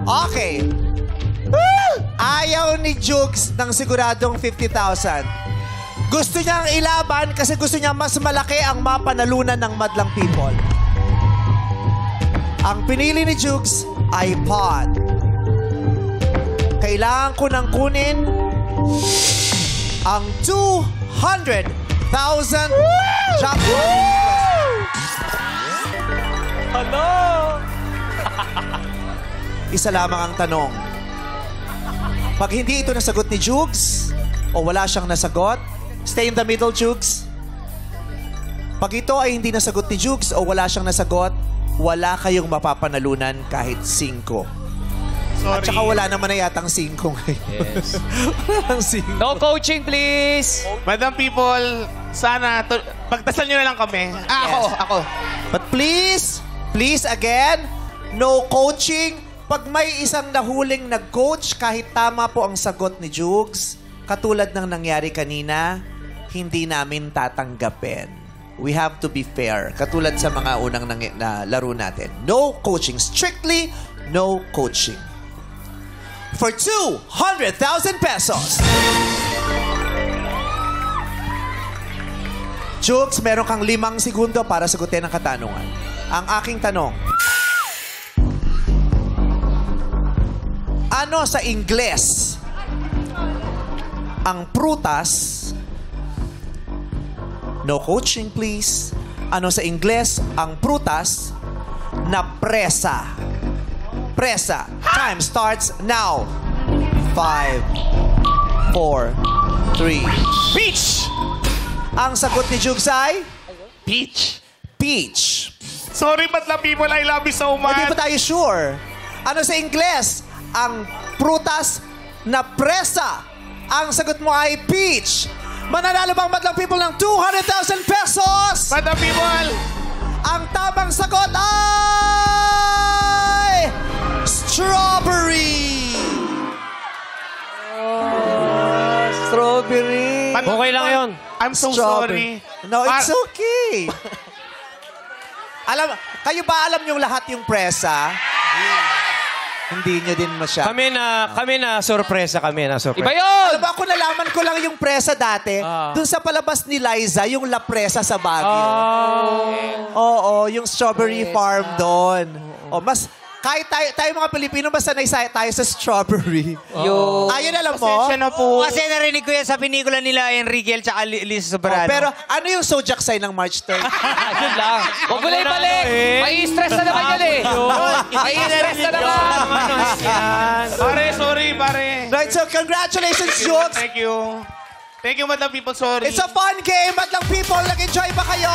Okay. Ayaw ni Jugs ng siguradong 50,000. Gusto niyang ilaban kasi gusto niya mas malaki ang mapanalunan ng madlang people. Ang pinili ni Jugs ay pod. Kailangan ko nang kunin ang 200,000 jackpot. Hello! Isa lamang ang tanong. Pag hindi ito nasagot ni Jugs o wala siyang nasagot, stay in the middle, Jugs. Pag ito ay hindi nasagot ni Jugs o wala siyang nasagot, wala kayong mapapanalunan kahit 5. Sorry. At saka wala naman na yatang 5 ngayon. Yes. Walang 5. No coaching, please! Madam people, sana pagdasal nyo na lang kami. Ako. But please again, no coaching. Pag may isang nahuling nag-coach, kahit tama po ang sagot ni Jugs, katulad ng nangyari kanina, hindi namin tatanggapin. We have to be fair. Katulad sa mga unang na laro natin. No coaching. Strictly no coaching. For 200,000 pesos. Jugs, meron kang 5 segundo para sagutin ang katanungan. Ang aking tanong, ano sa Ingles ang prutas? No coaching, please. Ano sa Ingles ang prutas na presa? Presa. Time starts now. 5, 4, 3. Peach! Ang sagot ni Jugs ay Peach. peach. Sorry, madlang people, I love you so much. Hindi pa tayo sure. Ano sa Ingles ang prutas na presa? Ang sagot mo ay peach. Mananalo bang madlang people ng 200,000 pesos? Madam people, Ang tamang sagot ay strawberry. Strawberry. Madam Okay lang people, yun. I'm so sorry. No, it's okay. Kayo ba alam yung lahat yung presa? Hindi nyo din masyado. Kami na sorpresa kami na sorpresa. Iba yun! Alam mo, ako nalaman ko lang yung presa dati. Dun sa palabas ni Liza, yung La Presa sa Baguio. Oo, yung strawberry farm doon. Oh, mas, kahit tayo mga Pilipino, mas sanay tayo sa strawberry. Ayun, alam mo? Pasensya na po. Kasi narinig ko yan sa pelikula nila Enrique at saka Lisa Sobrano. Pero ano yung zodiac sign ng March 3rd? Yun lang. Huwag mo na ibalik. May stress na naman yan eh. May stress na naman. Pare, sorry, pare. Right, so congratulations, Jugs. Thank you. Thank you, madam people, sorry. It's a fun game, but lang people, nag-enjoy ba kayo?